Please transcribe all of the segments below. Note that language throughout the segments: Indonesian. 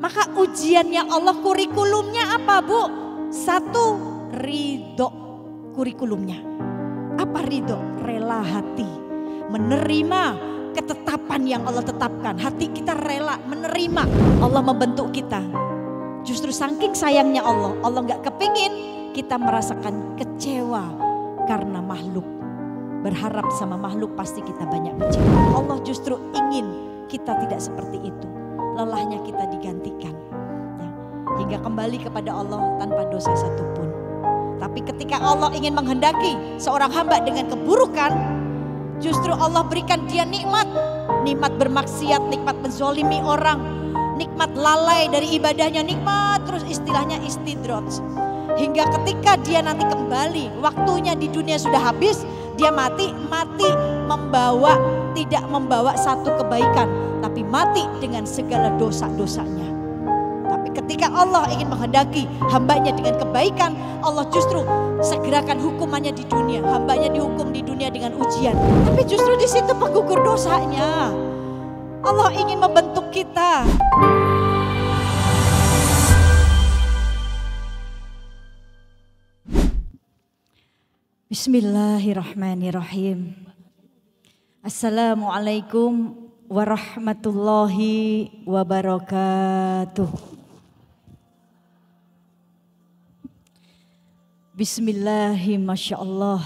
Maka ujiannya Allah, kurikulumnya apa Bu? Satu, ridho kurikulumnya. Apa ridho? Rela hati, menerima ketetapan yang Allah tetapkan. Hati kita rela menerima Allah membentuk kita. Justru saking sayangnya Allah, Allah gak kepingin kita merasakan kecewa karena makhluk. Berharap sama makhluk pasti kita banyak kecewa. Allah justru ingin kita tidak seperti itu. Lelahnya kita digantikan. Ya, hingga kembali kepada Allah tanpa dosa satupun. Tapi ketika Allah ingin menghendaki seorang hamba dengan keburukan, justru Allah berikan dia nikmat. Nikmat bermaksiat, nikmat menzolimi orang, nikmat lalai dari ibadahnya, nikmat terus istilahnya istidraj. Hingga ketika dia nanti kembali, waktunya di dunia sudah habis, dia mati membawa, tidak membawa satu kebaikan, tapi mati dengan segala dosa-dosanya. Tapi ketika Allah ingin menghendaki hambanya dengan kebaikan, Allah justru segerakan hukumannya di dunia. Hambanya dihukum di dunia dengan ujian, tapi justru di situ penggugur dosanya. Allah ingin membentuk kita. Bismillahirrahmanirrahim. Assalamualaikum warahmatullahi wabarakatuh. Bismillahi masyaallah,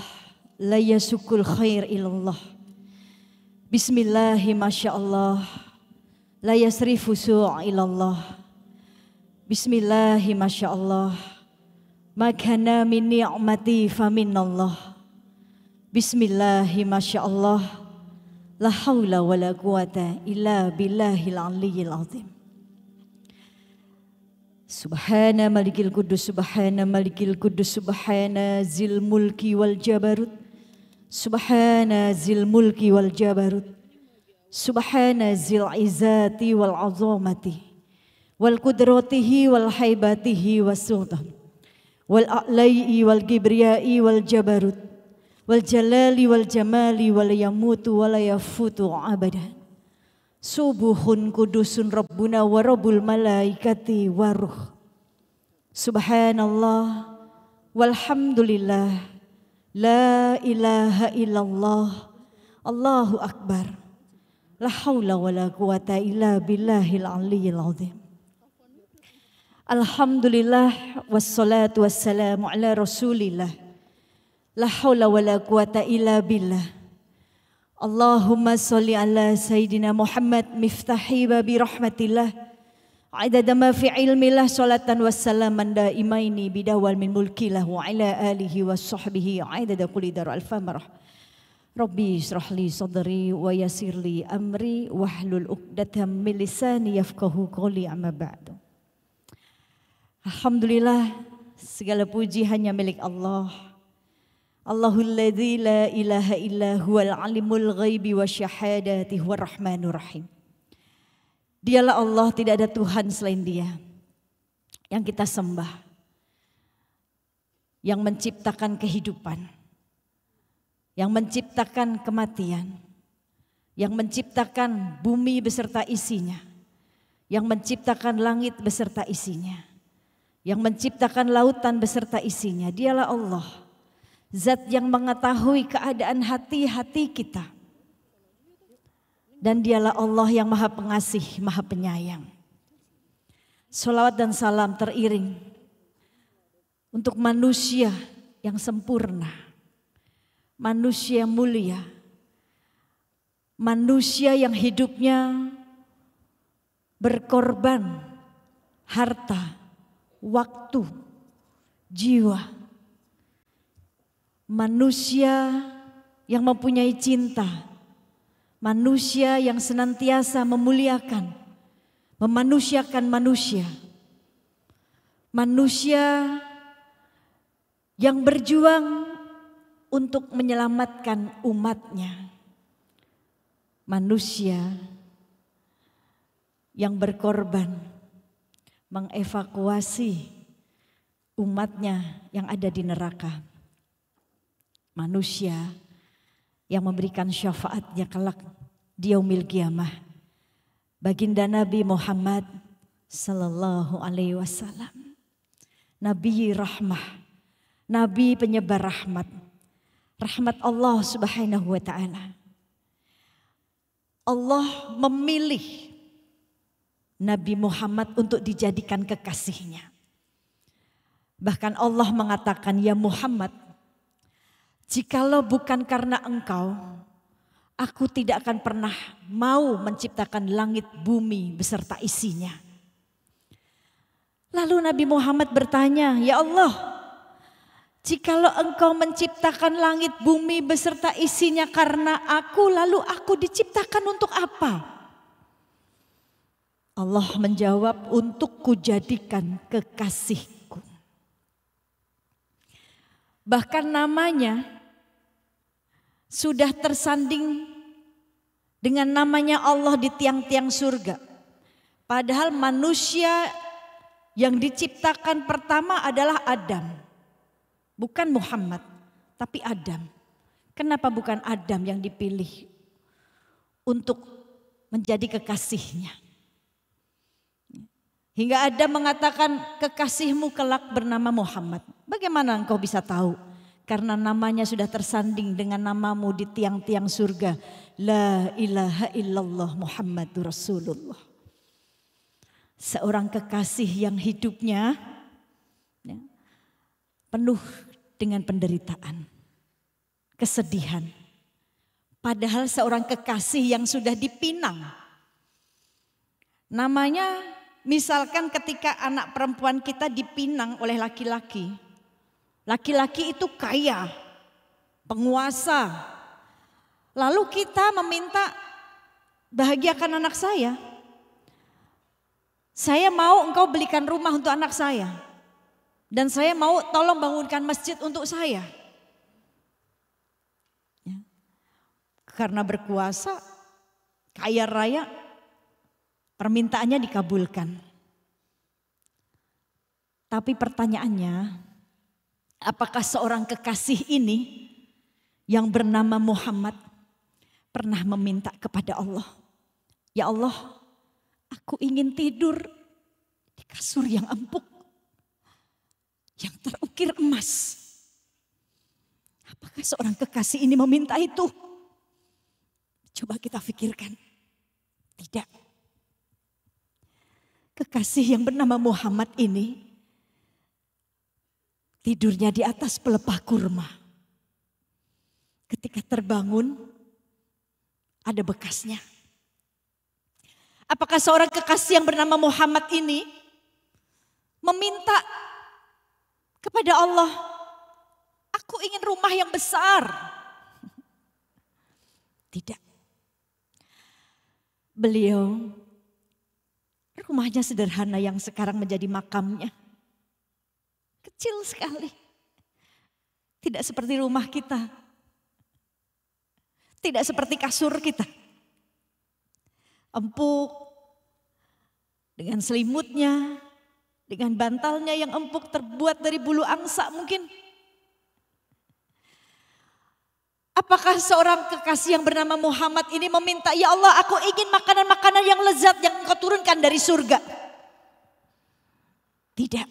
la yasukul khair ilallah. Bismillahi masyaallah, la yasrifu su' ilallah. Bismillahi masyaallah, makana min ni'mati faminallah. Bismillahi masyaallah, la haula wa la quwata illa billahil aliyyil azim. Subhana malikil kudus, subhana malikil kudus, subhana zil mulki wal jabarut, subhana zil mulki wal jabarut, subhana zil izzati wal azamati, wal kudratihi wal haibatihi was sultan, wal a'lai wal kibriyai wal jabarut, wal jalali wal jamali wal yamutu wal yafutu abadan. Subuhun kudusun Rabbuna wa Rabbul malaikati wa ruh. Subhanallah walhamdulillah, la ilaha illallah, Allahu akbar, la haula wa la quwata illa billahil aliyyil azim. Alhamdulillah wassalatu wassalamu ala rasulillah, la haula wa la quwata illa billah. Allahumma salli ala Sayyidina Muhammad miftahi babi rahmatillah, adada ma fi ilmillah, salatan wassalaman daimaini bidawal min mulkillah, wa ala alihi wa sahbihi adada kulli dar al-famarah. Rabbi israh li sadri wa yasir li amri wahlul uqdatam min lisani yafqahu qawli, amma ba'du. Alhamdulillah, segala puji hanya milik Allah. Allahul ladzi la ilaha illa huwal alimul ghaibi wasyahadati huwar rahmanur rahim. Dialah Allah, tidak ada Tuhan selain Dia yang kita sembah, yang menciptakan kehidupan, yang menciptakan kematian, yang menciptakan bumi beserta isinya, yang menciptakan langit beserta isinya, yang menciptakan lautan beserta isinya. Dialah Allah, Zat yang mengetahui keadaan hati-hati kita. Dan Dialah Allah yang Maha Pengasih, Maha Penyayang. Sholawat dan salam teriring untuk manusia yang sempurna, manusia yang mulia, manusia yang hidupnya berkorban harta, waktu, jiwa. Manusia yang mempunyai cinta, manusia yang senantiasa memuliakan, memanusiakan manusia, manusia yang berjuang untuk menyelamatkan umatnya, manusia yang berkorban mengevakuasi umatnya yang ada di neraka. Manusia yang memberikan syafaatnya kelak di yaumil qiyamah. Baginda Nabi Muhammad sallallahu alaihi wasallam. Nabi rahmah, nabi penyebar rahmat. Rahmat Allah Subhanahu wa taala. Allah memilih Nabi Muhammad untuk dijadikan kekasihnya. Bahkan Allah mengatakan, ya Muhammad, jikalau bukan karena engkau, aku tidak akan pernah mau menciptakan langit bumi beserta isinya. Lalu Nabi Muhammad bertanya, ya Allah, jikalau engkau menciptakan langit bumi beserta isinya karena aku, lalu aku diciptakan untuk apa? Allah menjawab, untuk kujadikan kekasihku. Bahkan namanya sudah tersanding dengan namanya Allah di tiang-tiang surga. Padahal manusia yang diciptakan pertama adalah Adam. Bukan Muhammad, tapi Adam. Kenapa bukan Adam yang dipilih untuk menjadi kekasihnya? Hingga Adam mengatakan, kekasihmu kelak bernama Muhammad. Bagaimana engkau bisa tahu? Karena namanya sudah tersanding dengan namamu di tiang-tiang surga. La ilaha illallah Muhammadur Rasulullah. Seorang kekasih yang hidupnya penuh dengan penderitaan, kesedihan. Padahal seorang kekasih yang sudah dipinang. Namanya misalkan ketika anak perempuan kita dipinang oleh laki-laki. Laki-laki itu kaya, penguasa. Lalu kita meminta, bahagiakan anak saya. Saya mau engkau belikan rumah untuk anak saya. Dan saya mau tolong bangunkan masjid untuk saya. Ya. Karena berkuasa, kaya raya, permintaannya dikabulkan. Tapi pertanyaannya, apakah seorang kekasih ini yang bernama Muhammad pernah meminta kepada Allah, ya Allah, aku ingin tidur di kasur yang empuk, yang terukir emas. Apakah seorang kekasih ini meminta itu? Coba kita pikirkan. Tidak. Kekasih yang bernama Muhammad ini tidurnya di atas pelepah kurma. Ketika terbangun, ada bekasnya. Apakah seorang kekasih yang bernama Muhammad ini meminta kepada Allah, aku ingin rumah yang besar? Tidak. Beliau rumahnya sederhana yang sekarang menjadi makamnya. Kecil sekali. Tidak seperti rumah kita. Tidak seperti kasur kita. Empuk. Dengan selimutnya. Dengan bantalnya yang empuk terbuat dari bulu angsa mungkin. Apakah seorang kekasih yang bernama Muhammad ini meminta, ya Allah, aku ingin makanan-makanan yang lezat yang engkau turunkan dari surga? Tidak.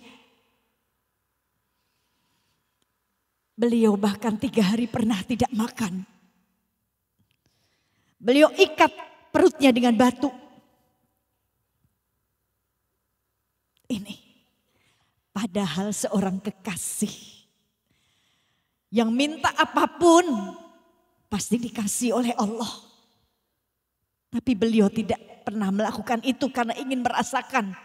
Beliau bahkan 3 hari pernah tidak makan. Beliau ikat perutnya dengan batu. Ini. Padahal seorang kekasih yang minta apapun pasti dikasih oleh Allah. Tapi beliau tidak pernah melakukan itu karena ingin merasakan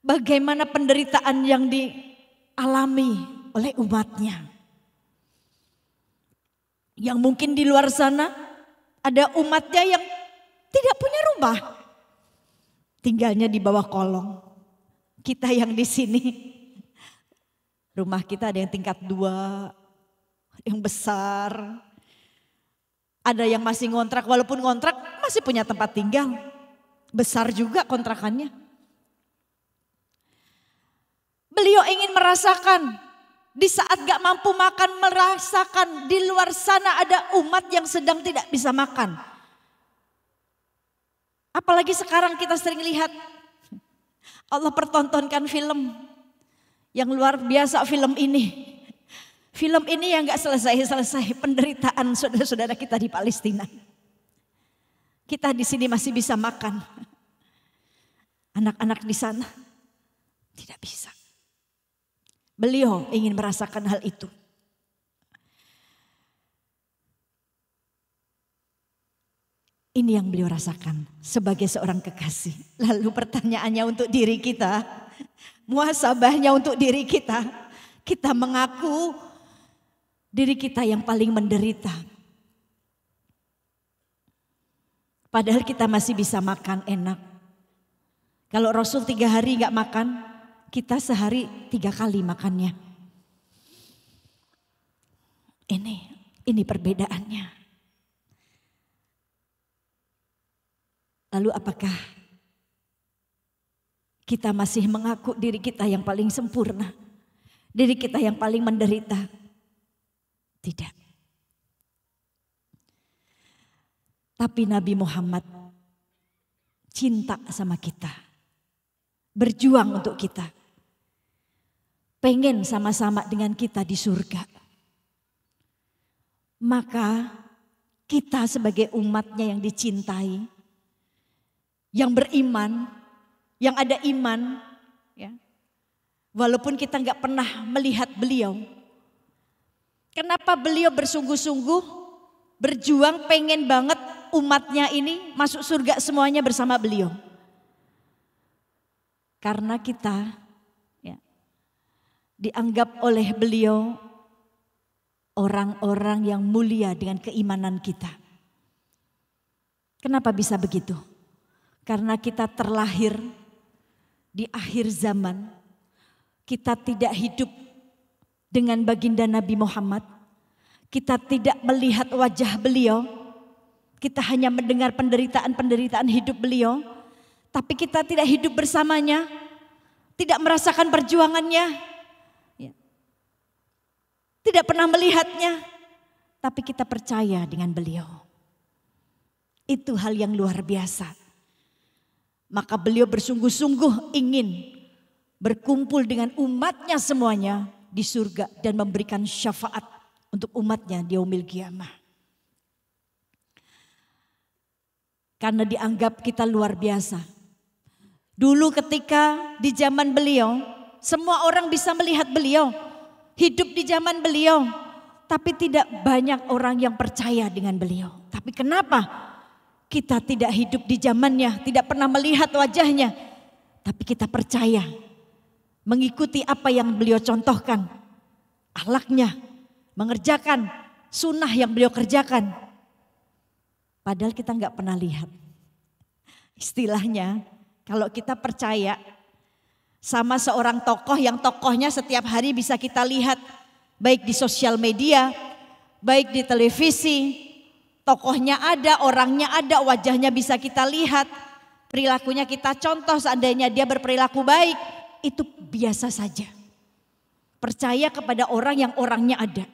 bagaimana penderitaan yang dialami oleh umatnya. Yang mungkin di luar sana ada umatnya yang tidak punya rumah. Tinggalnya di bawah kolong. Kita yang di sini, rumah kita ada yang tingkat 2, yang besar. Ada yang masih ngontrak, walaupun ngontrak masih punya tempat tinggal. Besar juga kontrakannya. Beliau ingin merasakan, di saat gak mampu makan, merasakan di luar sana ada umat yang sedang tidak bisa makan. Apalagi sekarang kita sering lihat Allah pertontonkan film yang luar biasa film ini. Film ini yang gak selesai-selesai penderitaan saudara-saudara kita di Palestina. Kita di sini masih bisa makan. Anak-anak di sana tidak bisa. Beliau ingin merasakan hal itu. Ini yang beliau rasakan sebagai seorang kekasih. Lalu pertanyaannya untuk diri kita, muhasabahnya untuk diri kita. Kita mengaku diri kita yang paling menderita. Padahal kita masih bisa makan enak. Kalau Rasul 3 hari gak makan, kita sehari 3 kali makannya. Ini perbedaannya. Lalu apakah kita masih mengaku diri kita yang paling sempurna? Diri kita yang paling menderita? Tidak. Tapi Nabi Muhammad cinta sama kita. Berjuang untuk kita. Pengen sama-sama dengan kita di surga. Maka kita sebagai umatnya yang dicintai, yang beriman, yang ada iman, ya. Walaupun kita nggak pernah melihat beliau, kenapa beliau bersungguh-sungguh berjuang pengen banget umatnya ini masuk surga semuanya bersama beliau? Karena kita ya, dianggap oleh beliau orang-orang yang mulia dengan keimanan kita. Kenapa bisa begitu? Karena kita terlahir di akhir zaman. Kita tidak hidup dengan baginda Nabi Muhammad. Kita tidak melihat wajah beliau. Kita hanya mendengar penderitaan-penderitaan hidup beliau. Tapi kita tidak hidup bersamanya. Tidak merasakan perjuangannya. Tidak pernah melihatnya. Tapi kita percaya dengan beliau. Itu hal yang luar biasa. Maka beliau bersungguh-sungguh ingin berkumpul dengan umatnya semuanya di surga dan memberikan syafaat untuk umatnya di yaumil qiyamah. Karena dianggap kita luar biasa. Dulu ketika di zaman beliau, semua orang bisa melihat beliau, hidup di zaman beliau, tapi tidak banyak orang yang percaya dengan beliau. Tapi kenapa? Kita tidak hidup di zamannya, tidak pernah melihat wajahnya. Tapi kita percaya, mengikuti apa yang beliau contohkan. Akhlaknya, mengerjakan sunnah yang beliau kerjakan. Padahal kita nggak pernah lihat. Istilahnya, kalau kita percaya sama seorang tokoh yang tokohnya setiap hari bisa kita lihat. Baik di sosial media, baik di televisi. Tokohnya ada, orangnya ada, wajahnya bisa kita lihat. Perilakunya kita contoh, seandainya dia berperilaku baik, itu biasa saja. Percaya kepada orang yang orangnya ada.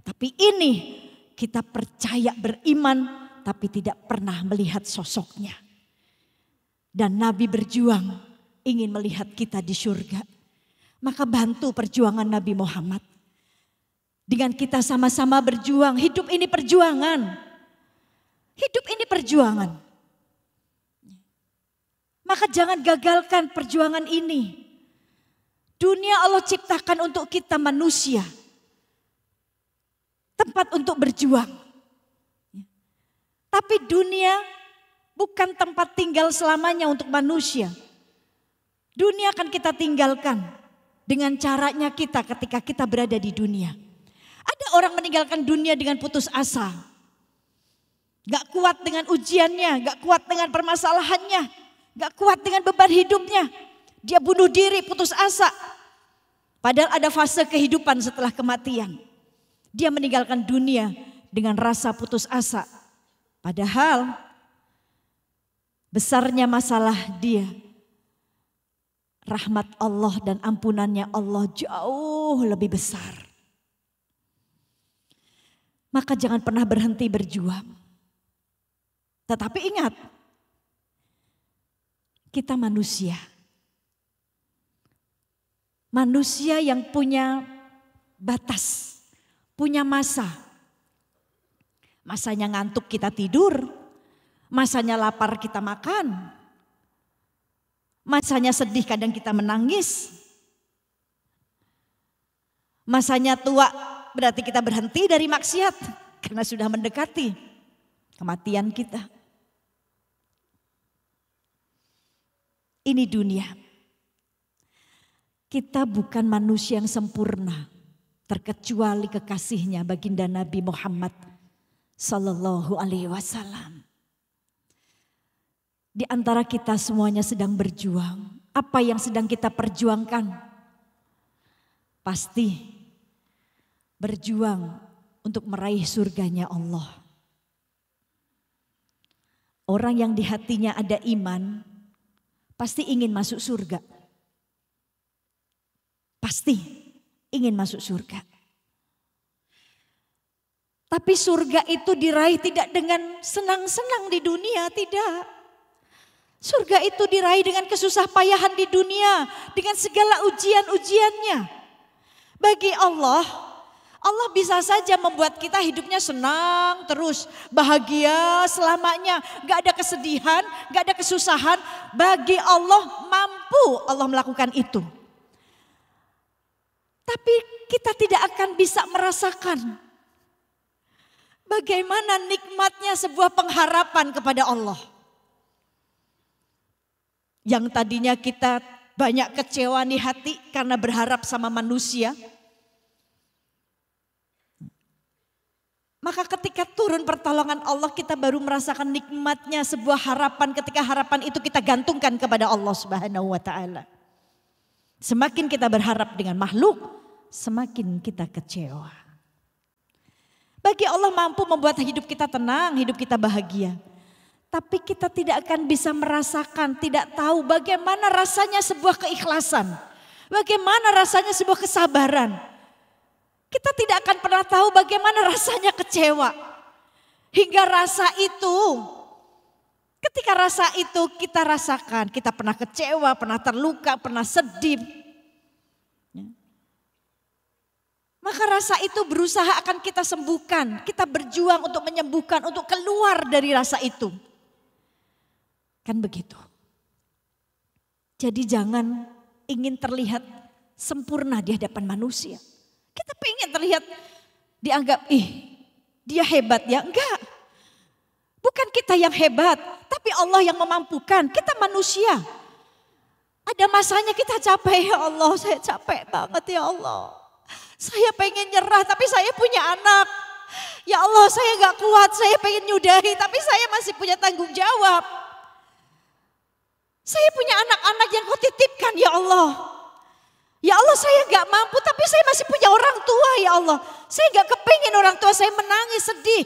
Tapi ini kita percaya beriman, tapi tidak pernah melihat sosoknya. Dan Nabi berjuang ingin melihat kita di surga. Maka bantu perjuangan Nabi Muhammad. Dengan kita sama-sama berjuang, hidup ini perjuangan. Hidup ini perjuangan. Maka jangan gagalkan perjuangan ini. Dunia Allah ciptakan untuk kita manusia. Tempat untuk berjuang. Tapi dunia bukan tempat tinggal selamanya untuk manusia. Dunia akan kita tinggalkan dengan caranya kita ketika kita berada di dunia. Ada orang meninggalkan dunia dengan putus asa. Gak kuat dengan ujiannya, gak kuat dengan permasalahannya, gak kuat dengan beban hidupnya. Dia bunuh diri, putus asa. Padahal ada fase kehidupan setelah kematian. Dia meninggalkan dunia dengan rasa putus asa. Padahal besarnya masalah dia, rahmat Allah dan ampunannya Allah jauh lebih besar. Maka jangan pernah berhenti berjuang. Tetapi ingat, kita manusia. Manusia yang punya batas, punya masa. Masanya ngantuk kita tidur, masanya lapar kita makan, masanya sedih kadang kita menangis, masanya tua berarti kita berhenti dari maksiat karena sudah mendekati kematian kita. Ini dunia. Kita bukan manusia yang sempurna terkecuali kekasihnya baginda Nabi Muhammad Sallallahu Alaihi Wasallam. Di antara kita semuanya sedang berjuang. Apa yang sedang kita perjuangkan? Pasti berjuang untuk meraih surganya Allah. Orang yang di hatinya ada iman pasti ingin masuk surga. Pasti ingin masuk surga. Tapi surga itu diraih tidak dengan senang-senang di dunia, tidak. Surga itu diraih dengan kesusah payahan di dunia, dengan segala ujian-ujiannya. Bagi Allah, Allah bisa saja membuat kita hidupnya senang terus, bahagia selamanya, gak ada kesedihan, gak ada kesusahan. Bagi Allah mampu Allah melakukan itu. Tapi kita tidak akan bisa merasakan bagaimana nikmatnya sebuah pengharapan kepada Allah. Yang tadinya kita banyak kecewa di hati karena berharap sama manusia. Maka ketika turun pertolongan Allah kita baru merasakan nikmatnya sebuah harapan ketika harapan itu kita gantungkan kepada Allah Subhanahu wa taala. Semakin kita berharap dengan makhluk, semakin kita kecewa. Bagi Allah mampu membuat hidup kita tenang, hidup kita bahagia. Tapi kita tidak akan bisa merasakan, tidak tahu bagaimana rasanya sebuah keikhlasan. Bagaimana rasanya sebuah kesabaran. Kita tidak akan pernah tahu bagaimana rasanya kecewa. Hingga rasa itu, ketika rasa itu kita rasakan, kita pernah kecewa, pernah terluka, pernah sedih. Maka rasa itu berusaha akan kita sembuhkan. Kita berjuang untuk menyembuhkan, untuk keluar dari rasa itu. Kan begitu. Jadi jangan ingin terlihat sempurna di hadapan manusia. Kita pengen terlihat dianggap, dia hebat ya. Enggak. Bukan kita yang hebat, tapi Allah yang memampukan. Kita manusia. Ada masanya kita capek, ya Allah, saya capek banget ya Allah. Saya pengen nyerah tapi saya punya anak. Ya Allah saya gak kuat, saya pengen nyudahi tapi saya masih punya tanggung jawab. Saya punya anak-anak yang kau titipkan ya Allah. Ya Allah saya gak mampu tapi saya masih punya orang tua ya Allah. Saya gak kepingin orang tua saya menangis sedih.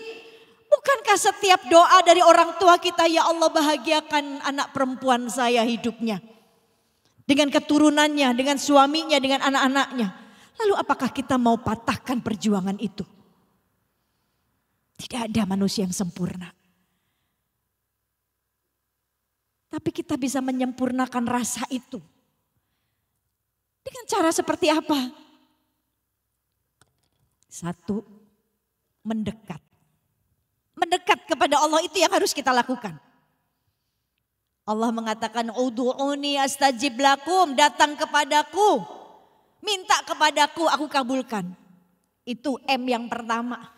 Bukankah setiap doa dari orang tua kita ya Allah bahagiakan anak perempuan saya hidupnya. Dengan keturunannya, dengan suaminya, dengan anak-anaknya. Lalu apakah kita mau patahkan perjuangan itu? Tidak ada manusia yang sempurna. Tapi kita bisa menyempurnakan rasa itu. Dengan cara seperti apa? Satu, mendekat. Mendekat kepada Allah itu yang harus kita lakukan. Allah mengatakan, "Ud'uni astajib lakum," datang kepadaku. Minta kepadaku, aku kabulkan. Itu M yang pertama.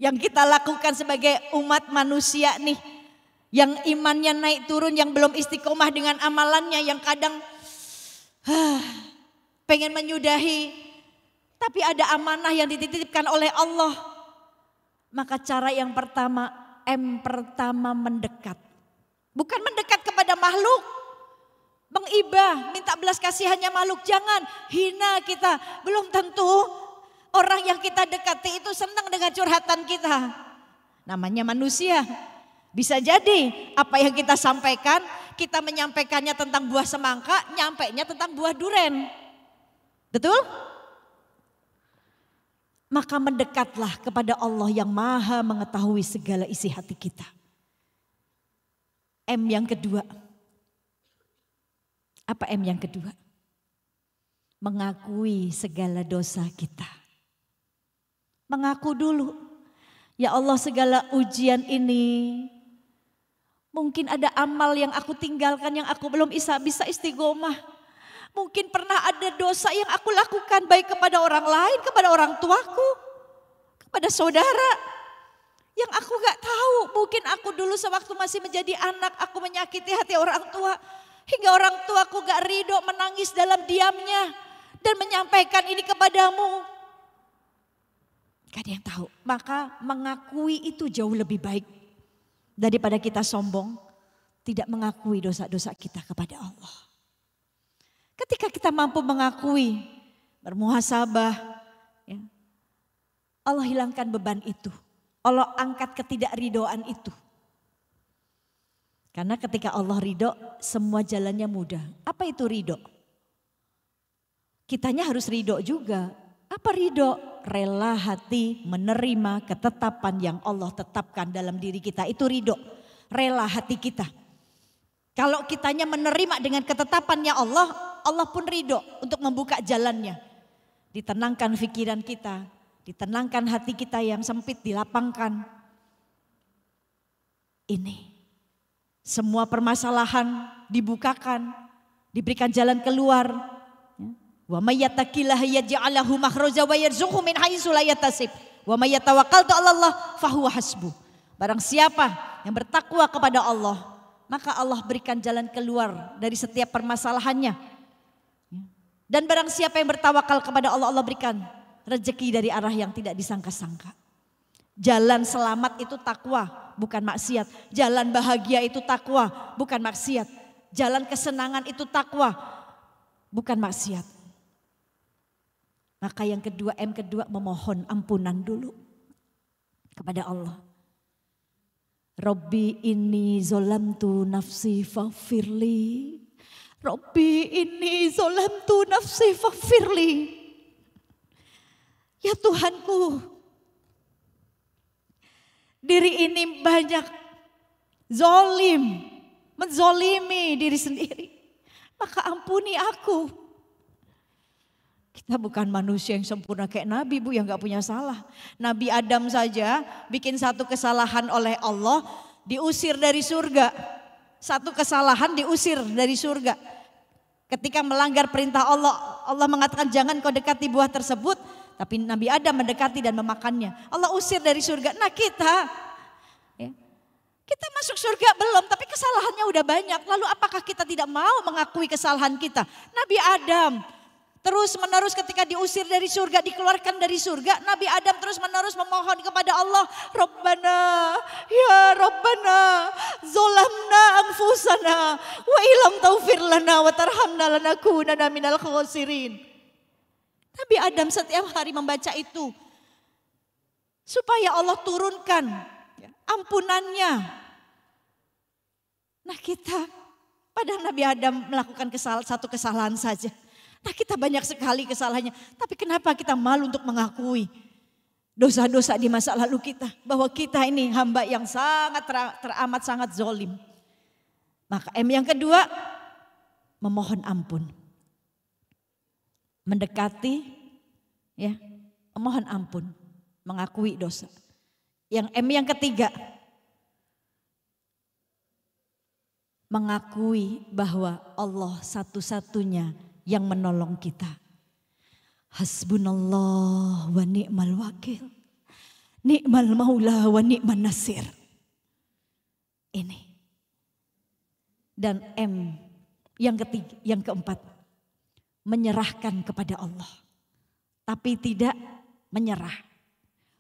Yang kita lakukan sebagai umat manusia nih. Yang imannya naik turun, yang belum istiqomah dengan amalannya. Yang kadang pengen menyudahi. Tapi ada amanah yang dititipkan oleh Allah. Maka cara yang pertama, M pertama mendekat. Bukan mendekat kepada makhluk. Mengibah, minta belas kasihannya makhluk, jangan hina kita. Belum tentu orang yang kita dekati itu senang dengan curhatan kita. Namanya manusia. Bisa jadi apa yang kita sampaikan, kita menyampaikannya tentang buah semangka, nyampainya tentang buah duren. Betul? Maka mendekatlah kepada Allah yang maha mengetahui segala isi hati kita. M yang kedua. Apa M yang kedua? mengakui segala dosa kita. Mengaku dulu, ya Allah segala ujian ini, mungkin ada amal yang aku tinggalkan yang aku belum bisa istiqomah. Mungkin pernah ada dosa yang aku lakukan baik kepada orang lain, kepada orang tuaku, kepada saudara. Yang aku gak tahu, mungkin aku dulu sewaktu masih menjadi anak, aku menyakiti hati orang tua. Hingga orang tuaku gak ridho, menangis dalam diamnya. Dan menyampaikan ini kepadamu. Gak ada yang tahu, maka mengakui itu jauh lebih baik. Daripada kita sombong, tidak mengakui dosa-dosa kita kepada Allah. Ketika kita mampu mengakui, bermuhasabah, ya, Allah hilangkan beban itu. Allah angkat ketidakridoan itu. Karena ketika Allah ridho, semua jalannya mudah. Apa itu ridho? Kitanya harus ridho juga. Apa ridho? Rela hati menerima ketetapan yang Allah tetapkan dalam diri kita. Itu ridho. Rela hati kita. Kalau kitanya menerima dengan ketetapannya Allah, Allah pun ridho untuk membuka jalannya. Ditenangkan pikiran kita. Ditenangkan hati kita yang sempit, dilapangkan. Ini. Semua permasalahan dibukakan. Diberikan jalan keluar. Wa may yattaqillaha yaj'al lahu makhraja wa yarzuqhu min haitsu la yahtasib. Wa may yatawakkal 'ala Allah fahuwa hasbuh. Barang siapa yang bertakwa kepada Allah, maka Allah berikan jalan keluar dari setiap permasalahannya. Dan barang siapa yang bertawakal kepada Allah, Allah berikan rezeki dari arah yang tidak disangka-sangka. Jalan selamat itu takwa, bukan maksiat. Jalan bahagia itu takwa, bukan maksiat. Jalan kesenangan itu takwa, bukan maksiat. Maka yang kedua, M kedua, memohon ampunan dulu kepada Allah. Rabbi inni zolamtu nafsi faghfirli. Rabbi inni zolamtu nafsi faghfirli. Ya Tuhanku, diri ini banyak zolim, menzolimi diri sendiri. Maka ampuni aku. Kita bukan manusia yang sempurna kayak Nabi, Bu, yang gak punya salah. Nabi Adam saja bikin satu kesalahan oleh Allah, diusir dari surga. Satu kesalahan diusir dari surga. Ketika melanggar perintah Allah, Allah mengatakan jangan kau dekati buah tersebut. Tapi Nabi Adam mendekati dan memakannya. Allah usir dari surga. Nah kita, ya, kita masuk surga belum, tapi kesalahannya udah banyak. Lalu apakah kita tidak mau mengakui kesalahan kita? Nabi Adam terus menerus ketika diusir dari surga, dikeluarkan dari surga, Nabi Adam terus menerus memohon kepada Allah, Rabbana, ya Rabbana, zolamna anfusana, wa ilam taufir lana wa tarhamna lanakunana minal khasirin. Nabi Adam setiap hari membaca itu supaya Allah turunkan ampunannya. Nah kita, padahal Nabi Adam melakukan satu kesalahan saja. Nah kita banyak sekali kesalahannya. Tapi kenapa kita malu untuk mengakui dosa-dosa di masa lalu kita. Bahwa kita ini hamba yang sangat teramat sangat zolim. Maka M yang kedua, memohon ampun. Mendekati, ya, memohon ampun, mengakui dosa. Yang M yang ketiga, mengakui bahwa Allah satu-satunya yang menolong kita. Hasbunallah wa ni'mal wakil, ni'mal maula wa ni'man nasir. Ini. Dan M yang ketiga, yang keempat, menyerahkan kepada Allah, tapi tidak menyerah,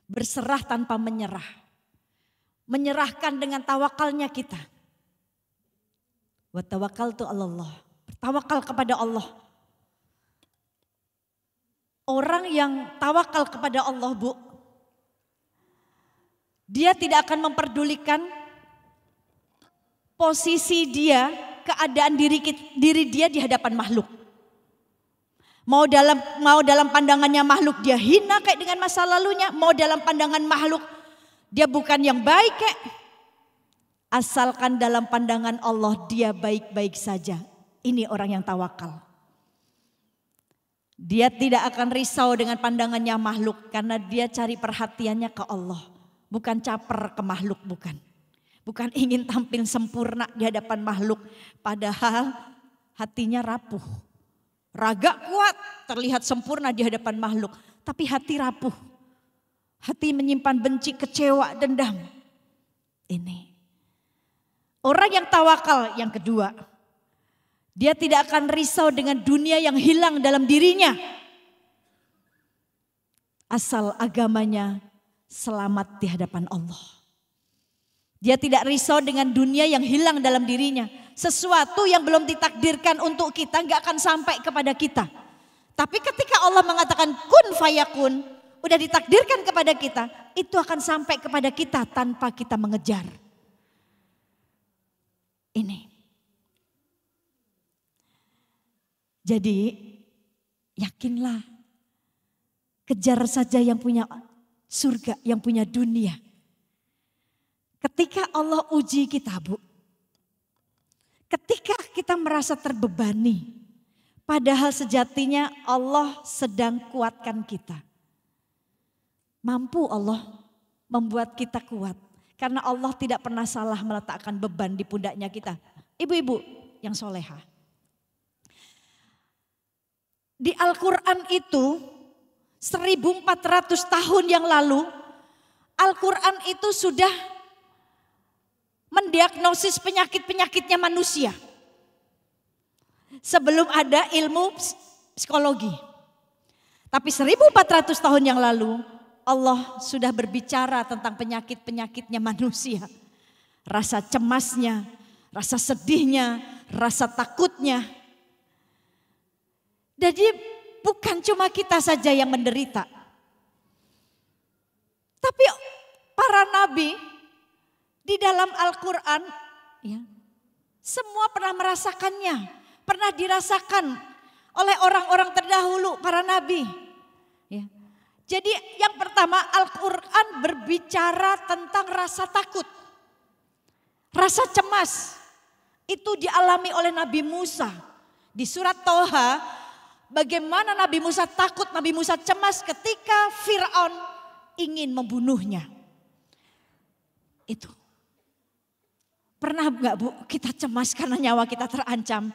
berserah tanpa menyerah, menyerahkan dengan tawakalnya kita. Wa tawakkaltu 'ala Allah, bertawakal kepada Allah. Orang yang tawakal kepada Allah, Bu, dia tidak akan memperdulikan posisi dia, keadaan diri dia di hadapan makhluk. Mau dalam pandangannya makhluk dia hina kayak dengan masa lalunya. Mau dalam pandangan makhluk dia bukan yang baik kayak. Asalkan dalam pandangan Allah dia baik-baik saja. Ini orang yang tawakal. Dia tidak akan risau dengan pandangannya makhluk karena dia cari perhatiannya ke Allah. Bukan caper ke makhluk, bukan. Bukan ingin tampil sempurna di hadapan makhluk. Padahal hatinya rapuh. Raga kuat terlihat sempurna di hadapan makhluk. Tapi hati rapuh. Hati menyimpan benci, kecewa, dendam. Ini. Orang yang tawakal yang kedua. Dia tidak akan risau dengan dunia yang hilang dalam dirinya. Asal agamanya selamat di hadapan Allah. Dia tidak risau dengan dunia yang hilang dalam dirinya. Sesuatu yang belum ditakdirkan untuk kita gak akan sampai kepada kita. Tapi ketika Allah mengatakan kun fayakun, udah ditakdirkan kepada kita, itu akan sampai kepada kita tanpa kita mengejar. Ini. Jadi yakinlah, kejar saja yang punya surga, yang punya dunia. Ketika Allah uji kita, Bu, ketika kita merasa terbebani, padahal sejatinya Allah sedang kuatkan kita. Mampu Allah membuat kita kuat, karena Allah tidak pernah salah meletakkan beban di pundaknya kita. Ibu-ibu yang soleha. Di Al-Quran itu 1400 tahun yang lalu Al-Quran itu sudah mendiagnosis penyakit-penyakitnya manusia. Sebelum ada ilmu psikologi. Tapi 1400 tahun yang lalu Allah sudah berbicara tentang penyakit-penyakitnya manusia. Rasa cemasnya, rasa sedihnya, rasa takutnya. Jadi bukan cuma kita saja yang menderita. Tapi para nabi di dalam Al-Quran ya, semua pernah merasakannya. Pernah dirasakan oleh orang-orang terdahulu, para nabi. Ya. Jadi yang pertama Al-Quran berbicara tentang rasa takut. Rasa cemas. Itu dialami oleh Nabi Musa. Di surat Toha. Bagaimana Nabi Musa takut, Nabi Musa cemas ketika Fir'aun ingin membunuhnya. Itu. Pernah enggak, Bu, kita cemas karena nyawa kita terancam.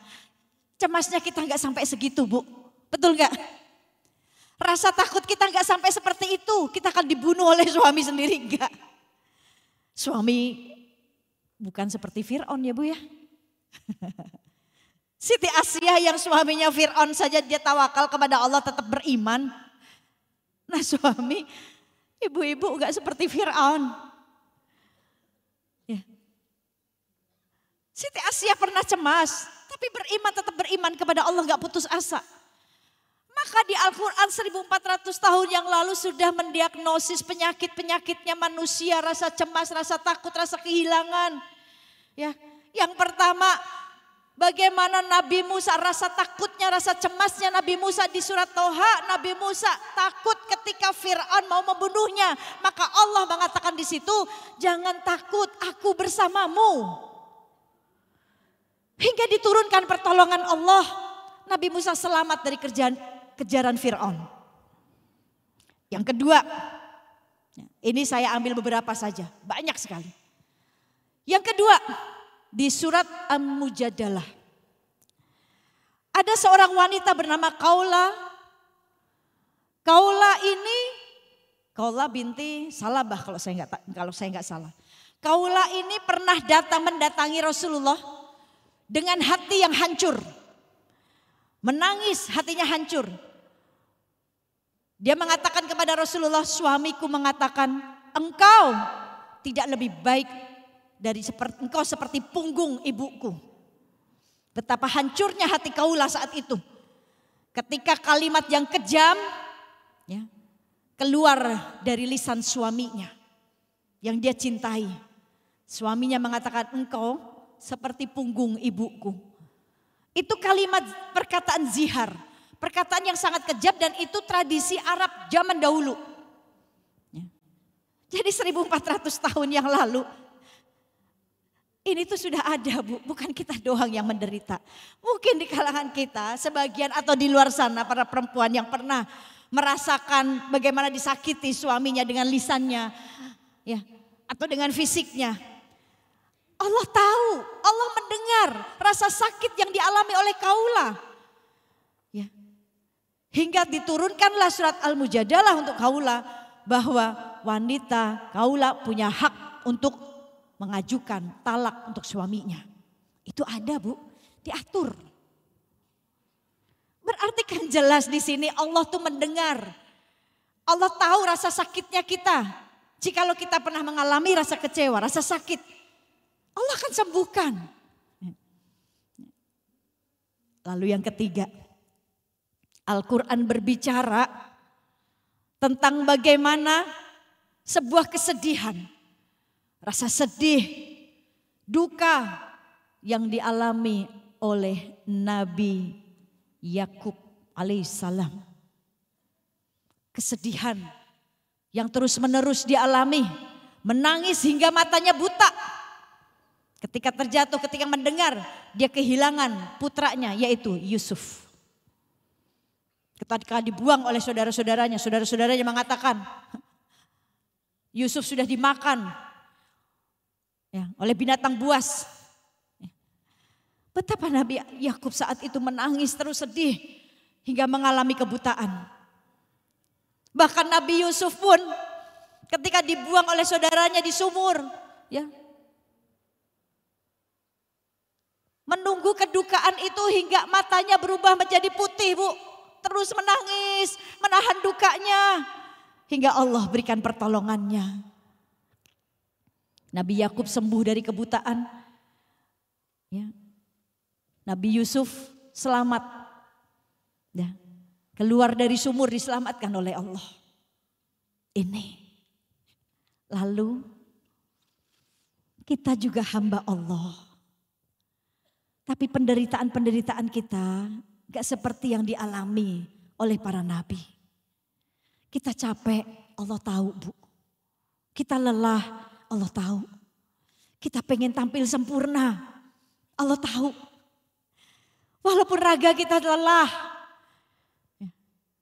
Cemasnya kita enggak sampai segitu, Bu. Betul enggak? Rasa takut kita enggak sampai seperti itu. Kita akan dibunuh oleh suami sendiri, enggak. Suami bukan seperti Fir'aun ya, Bu ya. Siti Asyah yang suaminya Fir'aun saja dia tawakal kepada Allah tetap beriman. Nah suami ibu-ibu enggak seperti Fir'aun. Ya. Siti Asyah pernah cemas tapi beriman, tetap beriman kepada Allah, enggak putus asa. Maka di Al-Quran 1400 tahun yang lalu sudah mendiagnosis penyakit-penyakitnya manusia. Rasa cemas, rasa takut, rasa kehilangan. Ya, yang pertama bagaimana Nabi Musa, rasa takutnya, rasa cemasnya Nabi Musa di surat Toha. Nabi Musa takut ketika Fir'aun mau membunuhnya. Maka Allah mengatakan di situ, jangan takut, aku bersamamu. Hingga diturunkan pertolongan Allah. Nabi Musa selamat dari kejaran Fir'aun. Yang kedua, ini saya ambil beberapa saja, banyak sekali. Yang kedua, di surat Al-Mujadalah. Ada seorang wanita bernama Kaula. Kaula binti Salabah kalau saya nggak salah. Kaula ini pernah mendatangi Rasulullah dengan hati yang hancur. Menangis, hatinya hancur. Dia mengatakan kepada Rasulullah, suamiku mengatakan, engkau tidak lebih baik engkau seperti punggung ibuku. Betapa hancurnya hati Kaula saat itu. Ketika kalimat yang kejam ya, keluar dari lisan suaminya yang dia cintai. Suaminya mengatakan engkau seperti punggung ibuku. Itu kalimat perkataan zihar. Perkataan yang sangat kejam dan itu tradisi Arab zaman dahulu. Ya. Jadi 1400 tahun yang lalu Ini tuh sudah ada Bu, bukan kita doang yang menderita. Mungkin di kalangan kita sebagian atau di luar sana para perempuan yang pernah merasakan bagaimana disakiti suaminya dengan lisannya, ya, atau dengan fisiknya. Allah tahu, Allah mendengar rasa sakit yang dialami oleh kaula. Ya. Hingga diturunkanlah surat Al-Mujadalah untuk kaula bahwa wanita kaula punya hak untuk mengajukan talak untuk suaminya. Itu ada Bu, diatur. Berarti kan jelas di sini Allah tuh mendengar. Allah tahu rasa sakitnya kita. Jikalau kita pernah mengalami rasa kecewa, rasa sakit, Allah akan sembuhkan. Lalu yang ketiga, Al-Quran berbicara tentang bagaimana sebuah kesedihan, rasa sedih, duka yang dialami oleh Nabi Yakub alaihissalam. Kesedihan yang terus menerus dialami, menangis hingga matanya buta. Ketika terjatuh, ketika mendengar dia kehilangan putranya yaitu Yusuf. Ketika dibuang oleh saudara-saudaranya, saudara-saudaranya mengatakan Yusuf sudah dimakan ya, oleh binatang buas. Betapa Nabi Yakub saat itu menangis terus sedih hingga mengalami kebutaan. Bahkan Nabi Yusuf pun ketika dibuang oleh saudaranya di sumur, ya, menunggu kedukaan itu hingga matanya berubah menjadi putih Bu. Terus menangis, menahan dukanya hingga Allah berikan pertolongannya. Nabi Yakub sembuh dari kebutaan. Ya. Nabi Yusuf selamat. Ya. Keluar dari sumur diselamatkan oleh Allah. Ini. Lalu kita juga hamba Allah. Tapi penderitaan-penderitaan kita gak seperti yang dialami oleh para nabi. Kita capek, Allah tahu Bu. Kita lelah, Allah tahu. Kita pengen tampil sempurna, Allah tahu. Walaupun raga kita lelah,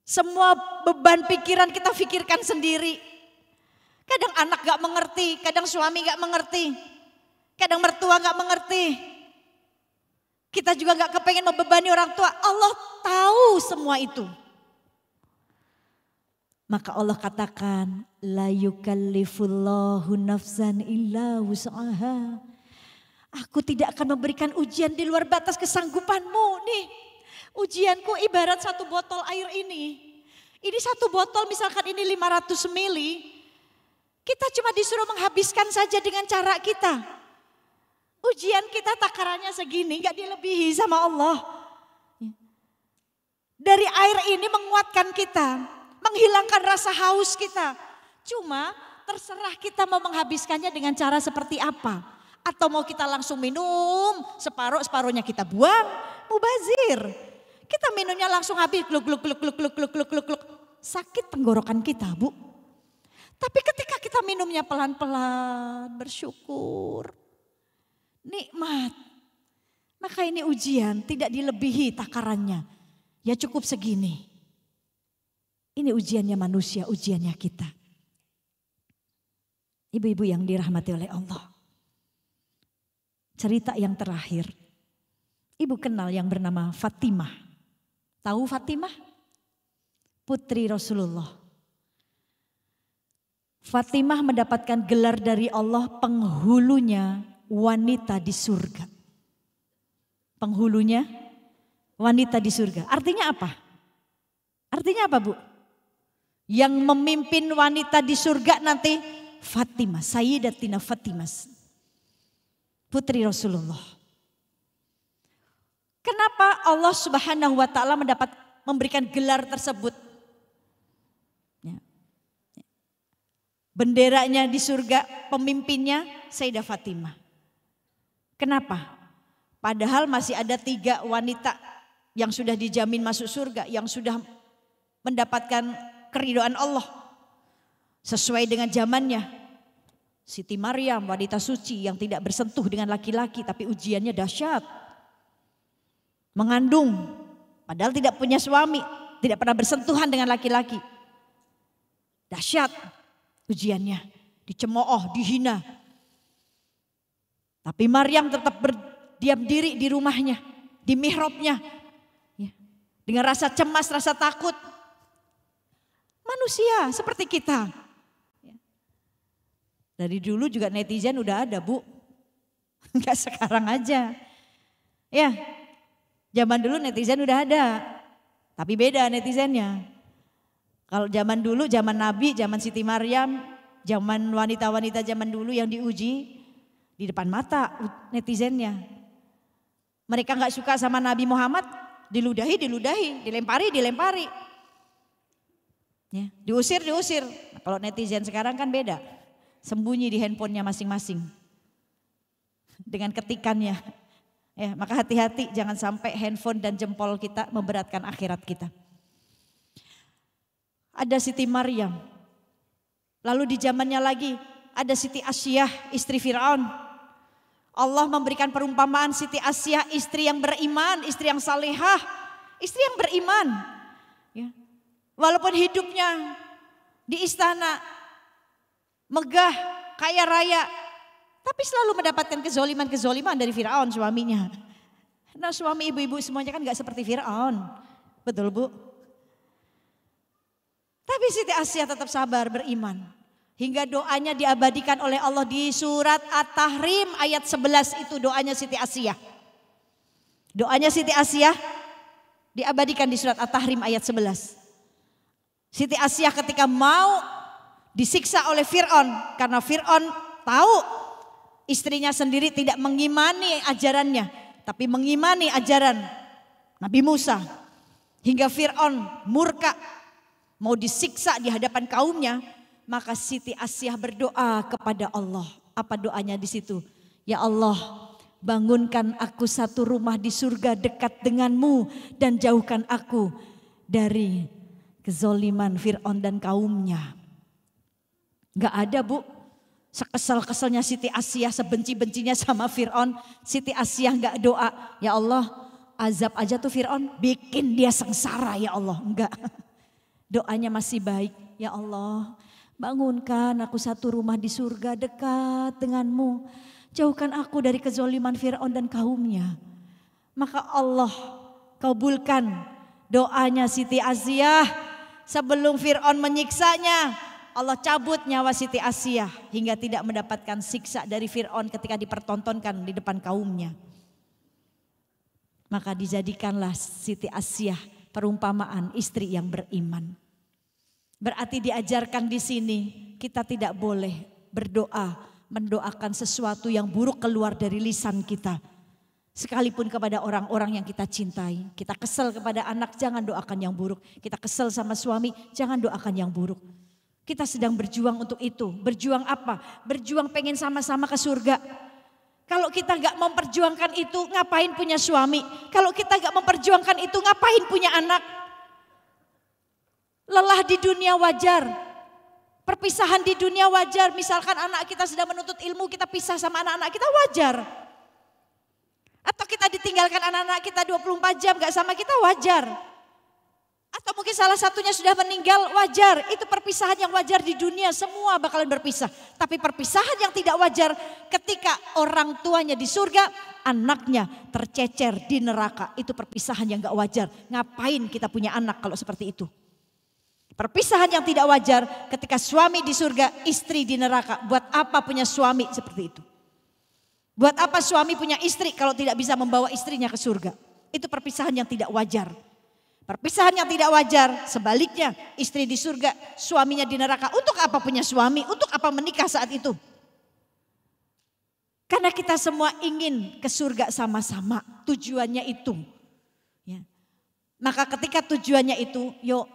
semua beban pikiran kita pikirkan sendiri. Kadang anak gak mengerti, kadang suami gak mengerti, kadang mertua gak mengerti. Kita juga gak kepengen membebani orang tua. Allah tahu semua itu. Maka Allah katakan, la yukallifullahu nafsan illa wus'aha. Aku tidak akan memberikan ujian di luar batas kesanggupanmu. Nih, ujianku ibarat satu botol air ini. Ini satu botol misalkan ini 500 mili. Kita cuma disuruh menghabiskan saja dengan cara kita. Ujian kita takarannya segini, gak dilebihi sama Allah. Dari air ini menguatkan kita, menghilangkan rasa haus kita. Cuma terserah kita mau menghabiskannya dengan cara seperti apa. Atau mau kita langsung minum, separuh-separuhnya kita buang, mubazir. Kita minumnya langsung habis, gluk gluk gluk gluk gluk gluk gluk gluk gluk. Sakit tenggorokan kita Bu. Tapi ketika kita minumnya pelan-pelan, bersyukur. Nikmat. Maka ini ujian tidak dilebihi takarannya. Ya cukup segini. Ini ujiannya manusia, ujiannya kita. Ibu-ibu yang dirahmati oleh Allah. Cerita yang terakhir. Ibu kenal yang bernama Fatimah. Tahu Fatimah? Putri Rasulullah. Fatimah mendapatkan gelar dari Allah penghulunya wanita di surga. Penghulunya wanita di surga. Artinya apa? Artinya apa Bu? Yang memimpin wanita di surga nanti Fatimah, Sayyidatina Fatimah. Putri Rasulullah. Kenapa Allah Subhanahu wa taala memberikan gelar tersebut? Ya. Benderanya di surga, pemimpinnya Sayyidah Fatimah. Kenapa? Padahal masih ada 3 wanita yang sudah dijamin masuk surga, yang sudah mendapatkan keridhaan Allah sesuai dengan zamannya. Siti Maryam, wanita suci yang tidak bersentuh dengan laki-laki, tapi ujiannya dahsyat. Mengandung, padahal tidak punya suami, tidak pernah bersentuhan dengan laki-laki. Dahsyat ujiannya, dicemooh, dihina. Tapi Maryam tetap berdiam diri di rumahnya, di mihrabnya. Ya, dengan rasa cemas, rasa takut. Manusia seperti kita. Dari dulu juga netizen udah ada, Bu. Enggak sekarang aja. Ya, zaman dulu netizen udah ada. Tapi beda netizennya. Kalau zaman dulu, zaman Nabi, zaman Siti Maryam, zaman wanita-wanita zaman dulu yang diuji, di depan mata netizennya. Mereka gak suka sama Nabi Muhammad, diludahi, dilempari. Ya, diusir. Nah, kalau netizen sekarang kan beda. Sembunyi di handphonenya masing-masing. Dengan ketikannya. Ya, maka hati-hati jangan sampai handphone dan jempol kita memberatkan akhirat kita. Ada Siti Maryam. Lalu di zamannya lagi ada Siti Asyah, istri Fir'aun. Allah memberikan perumpamaan Siti Asyah, istri yang beriman, istri yang salehah, istri yang beriman. Ya. Walaupun hidupnya di istana megah, kaya raya, tapi selalu mendapatkan kezoliman dari Fir'aun suaminya. Nah, suami ibu-ibu semuanya kan gak seperti Fir'aun. Betul, Bu? Tapi Siti Asyah tetap sabar, beriman. Hingga doanya diabadikan oleh Allah di surat At-Tahrim ayat 11 itu doanya Siti Asyah. Doanya Siti Asyah diabadikan di surat At-Tahrim ayat 11. Siti Asyah ketika mau disiksa oleh Fir'aun karena Fir'aun tahu istrinya sendiri tidak mengimani ajarannya, tapi mengimani ajaran Nabi Musa. Hingga Fir'aun murka mau disiksa di hadapan kaumnya, maka Siti Asyah berdoa kepada Allah. Apa doanya di situ? Ya Allah, bangunkan aku satu rumah di surga dekat denganmu dan jauhkan aku dari kezoliman Fir'aun dan kaumnya. Gak ada, Bu. Sekesal-kesalnya Siti Asyah, sebenci-bencinya sama Fir'aun, Siti Asyah gak doa, ya Allah azab aja tuh Fir'aun, bikin dia sengsara ya Allah. Enggak. Doanya masih baik, ya Allah bangunkan aku satu rumah di surga dekat denganmu. Jauhkan aku dari kezoliman Fir'aun dan kaumnya. Maka Allah kabulkan doanya Siti Asyah. Sebelum Fir'aun menyiksanya, Allah cabut nyawa Siti Asyah hingga tidak mendapatkan siksa dari Fir'aun ketika dipertontonkan di depan kaumnya. Maka dijadikanlah Siti Asyah perumpamaan istri yang beriman. Berarti diajarkan di sini kita tidak boleh berdoa, mendoakan sesuatu yang buruk keluar dari lisan kita. Sekalipun kepada orang-orang yang kita cintai. Kita kesel kepada anak, jangan doakan yang buruk. Kita kesel sama suami, jangan doakan yang buruk. Kita sedang berjuang untuk itu. Berjuang apa? Berjuang pengen sama-sama ke surga. Kalau kita gak memperjuangkan itu, ngapain punya suami? Kalau kita gak memperjuangkan itu, ngapain punya anak? Lelah di dunia wajar. Perpisahan di dunia wajar. Misalkan anak kita sedang menuntut ilmu, kita pisah sama anak-anak kita, wajar. Atau kita ditinggalkan anak-anak kita 24 jam gak sama kita, wajar. Atau mungkin salah satunya sudah meninggal, wajar. Itu perpisahan yang wajar di dunia, semua bakalan berpisah. Tapi perpisahan yang tidak wajar ketika orang tuanya di surga, anaknya tercecer di neraka. Itu perpisahan yang gak wajar. Ngapain kita punya anak kalau seperti itu? Perpisahan yang tidak wajar ketika suami di surga, istri di neraka. Buat apa punya suami seperti itu? Buat apa suami punya istri kalau tidak bisa membawa istrinya ke surga? Itu perpisahan yang tidak wajar. Perpisahan yang tidak wajar, sebaliknya istri di surga, suaminya di neraka. Untuk apa punya suami? Untuk apa menikah saat itu? Karena kita semua ingin ke surga sama-sama. Tujuannya itu. Ya. Maka ketika tujuannya itu, yuk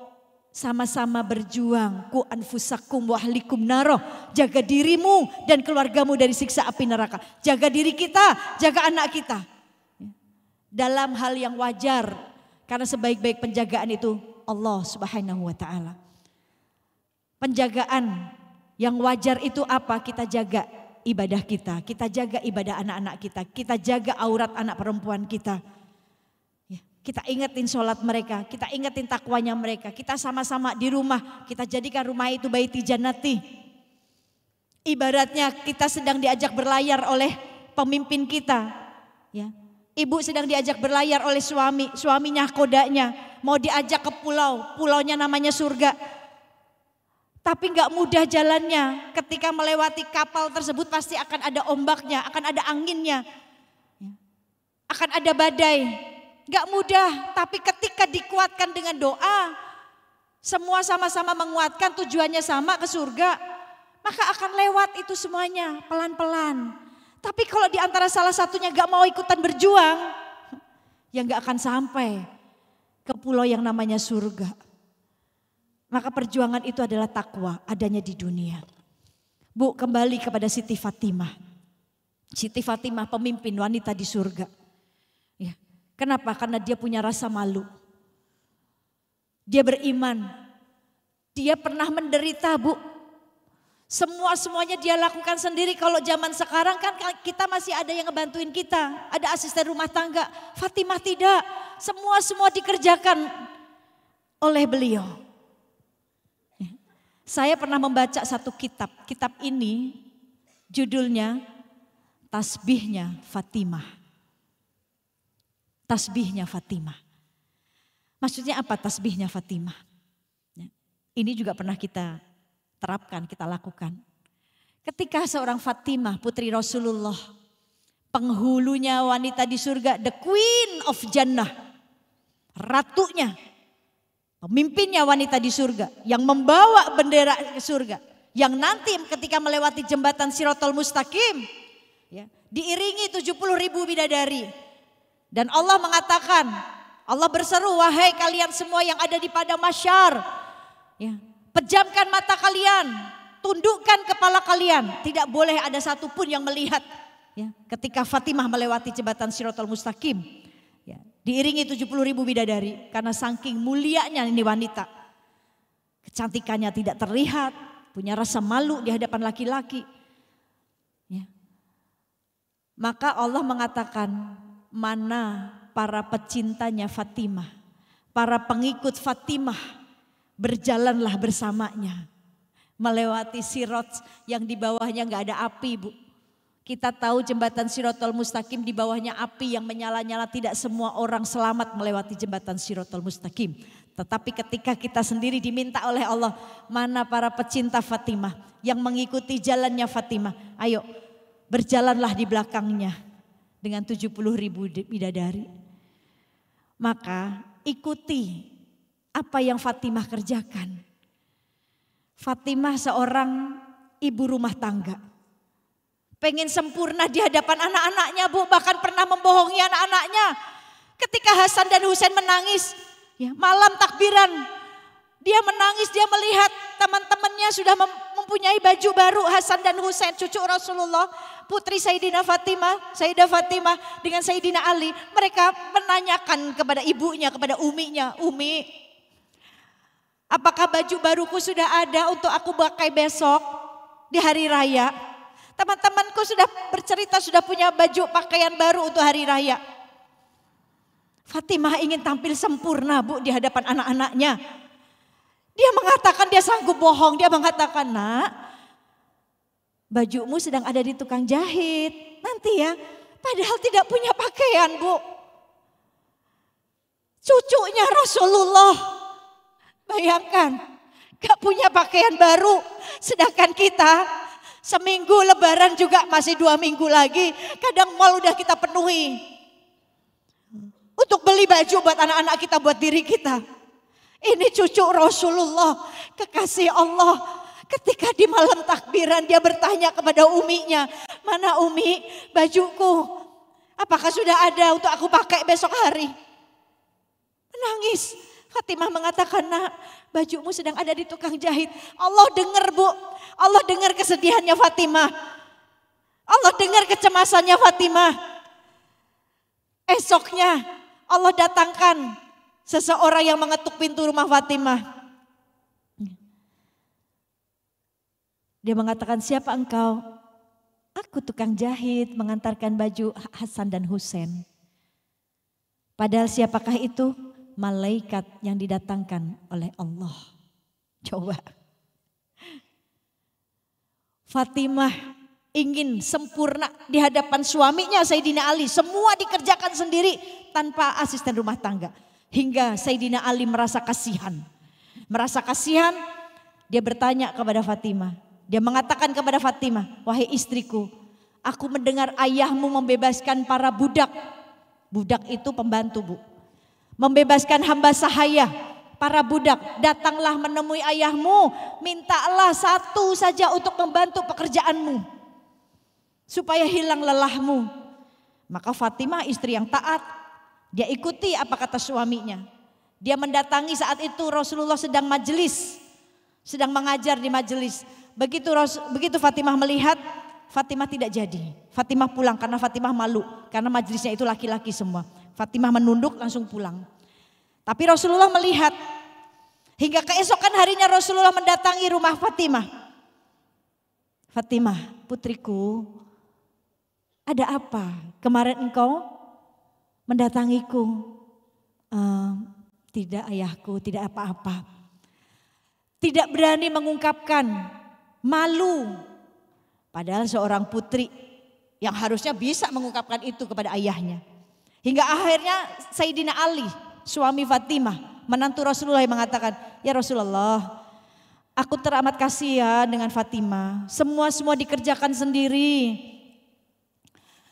sama-sama berjuang. Ku anfusakum wa ahlikum naroh. Jaga dirimu dan keluargamu dari siksa api neraka. Jaga diri kita, jaga anak kita. Dalam hal yang wajar. Karena sebaik-baik penjagaan itu Allah Subhanahu wa ta'ala. Penjagaan Yang wajar itu apa? Kita jaga ibadah kita jaga ibadah anak-anak kita jaga aurat anak perempuan kita. Ya, kita ingetin sholat mereka, kita ingetin takwanya mereka. Kita sama-sama di rumah, kita jadikan rumah itu baiti jannati. Ibaratnya kita sedang diajak berlayar oleh pemimpin kita. Ya. Ibu sedang diajak berlayar oleh suaminya kodanya. Mau diajak ke pulaunya namanya surga. Tapi gak mudah jalannya. Ketika melewati kapal tersebut pasti akan ada ombaknya, akan ada anginnya. Akan ada badai. Gak mudah, tapi ketika dikuatkan dengan doa, semua sama-sama menguatkan tujuannya sama ke surga, maka akan lewat itu semuanya pelan-pelan. Tapi kalau di antara salah satunya gak mau ikutan berjuang, ya gak akan sampai ke pulau yang namanya surga. Maka perjuangan itu adalah takwa adanya di dunia. Bu, kembali kepada Siti Fatimah. Siti Fatimah pemimpin wanita di surga. Ya. Kenapa? Karena dia punya rasa malu. Dia beriman. Dia pernah menderita, Bu. Semuanya dia lakukan sendiri. Kalau zaman sekarang kan kita masih ada yang ngebantuin kita. Ada asisten rumah tangga. Fatimah tidak. Semua dikerjakan oleh beliau. Saya pernah membaca satu kitab. Kitab ini judulnya Tasbihnya Fatimah. Tasbihnya Fatimah. Maksudnya apa tasbihnya Fatimah? Ini juga pernah kita terapkan, kita lakukan. Ketika seorang Fatimah putri Rasulullah, penghulunya wanita di surga, the queen of Jannah, ratunya, pemimpinnya wanita di surga, yang membawa bendera ke surga, yang nanti ketika melewati jembatan Siratal Mustaqim, ya, diiringi 70.000 bidadari. Dan Allah mengatakan, Allah berseru, wahai kalian semua yang ada di padang mahsyar, ya, pejamkan mata kalian, tundukkan kepala kalian, tidak boleh ada satupun yang melihat. Ya, ketika Fatimah melewati jembatan Siratal Mustaqim, ya, diiringi 70.000 bidadari karena saking mulianya ini wanita. Kecantikannya tidak terlihat, punya rasa malu di hadapan laki-laki. Ya. Maka Allah mengatakan, mana para pecintanya Fatimah, para pengikut Fatimah, berjalanlah bersamanya. Melewati Sirat yang di bawahnya gak ada api, Bu. Kita tahu jembatan Siratal Mustaqim di bawahnya api yang menyala-nyala, tidak semua orang selamat melewati jembatan Siratal Mustaqim. Tetapi ketika kita sendiri diminta oleh Allah, mana para pecinta Fatimah yang mengikuti jalannya Fatimah, ayo berjalanlah di belakangnya dengan 70.000 bidadari. Maka ikuti apa yang Fatimah kerjakan. Fatimah seorang ibu rumah tangga. Pengen sempurna di hadapan anak-anaknya, Bu, bahkan pernah membohongi anak-anaknya. Ketika Hasan dan Husain menangis, ya, malam takbiran, dia menangis, dia melihat teman-temannya sudah mempunyai baju baru. Hasan dan Husain, cucu Rasulullah, putri Sayyidina Fatimah, Sayyidah Fatimah dengan Sayyidina Ali. Mereka menanyakan kepada ibunya, kepada uminya, Umi, apakah baju baruku sudah ada untuk aku pakai besok di hari raya? Teman-temanku sudah bercerita sudah punya baju pakaian baru untuk hari raya. Fatimah ingin tampil sempurna, Bu, di hadapan anak-anaknya. Dia mengatakan dia sanggup bohong. Dia mengatakan, nak, bajumu sedang ada di tukang jahit. Nanti ya, padahal tidak punya pakaian, Bu. Cucunya Rasulullah, bayangkan, gak punya pakaian baru. Sedangkan kita seminggu lebaran juga masih 2 minggu lagi. Kadang mal udah kita penuhi. Untuk beli baju buat anak-anak kita, buat diri kita. Ini cucu Rasulullah, kekasih Allah. Ketika di malam takbiran dia bertanya kepada uminya, mana Umi bajuku? Apakah sudah ada untuk aku pakai besok hari? Menangis. Fatimah mengatakan, nak, bajumu sedang ada di tukang jahit. Allah dengar, Bu. Allah dengar kesedihannya Fatimah. Allah dengar kecemasannya Fatimah. Esoknya Allah datangkan seseorang yang mengetuk pintu rumah Fatimah. Dia mengatakan, siapa engkau? Aku tukang jahit mengantarkan baju Hasan dan Husain. Padahal siapakah itu? Malaikat yang didatangkan oleh Allah. Coba. Fatimah ingin sempurna di hadapan suaminya Sayyidina Ali. Semua dikerjakan sendiri tanpa asisten rumah tangga. Hingga Sayyidina Ali merasa kasihan. Merasa kasihan, dia bertanya kepada Fatimah. Dia mengatakan kepada Fatimah, wahai istriku, aku mendengar ayahmu membebaskan para budak. Budak itu pembantu, Bu. Membebaskan hamba sahaya, para budak. Datanglah menemui ayahmu, mintalah satu saja untuk membantu pekerjaanmu. Supaya hilang lelahmu. Maka Fatimah istri yang taat, dia ikuti apa kata suaminya. Dia mendatangi saat itu Rasulullah sedang majelis, sedang mengajar di majelis. Begitu Fatimah melihat, Fatimah tidak jadi. Fatimah pulang karena Fatimah malu, karena majelisnya itu laki-laki semua. Fatimah menunduk langsung pulang. Tapi Rasulullah melihat, hingga keesokan harinya Rasulullah mendatangi rumah Fatimah. Fatimah, putriku, ada apa? Kemarin engkau mendatangiku. Tidak ayahku, tidak apa-apa. Tidak berani mengungkapkan, malu. Padahal seorang putri yang harusnya bisa mengungkapkan itu kepada ayahnya. Hingga akhirnya Sayyidina Ali, suami Fatimah, menantu Rasulullah yang mengatakan, ya Rasulullah, aku teramat kasihan dengan Fatimah. Semua dikerjakan sendiri.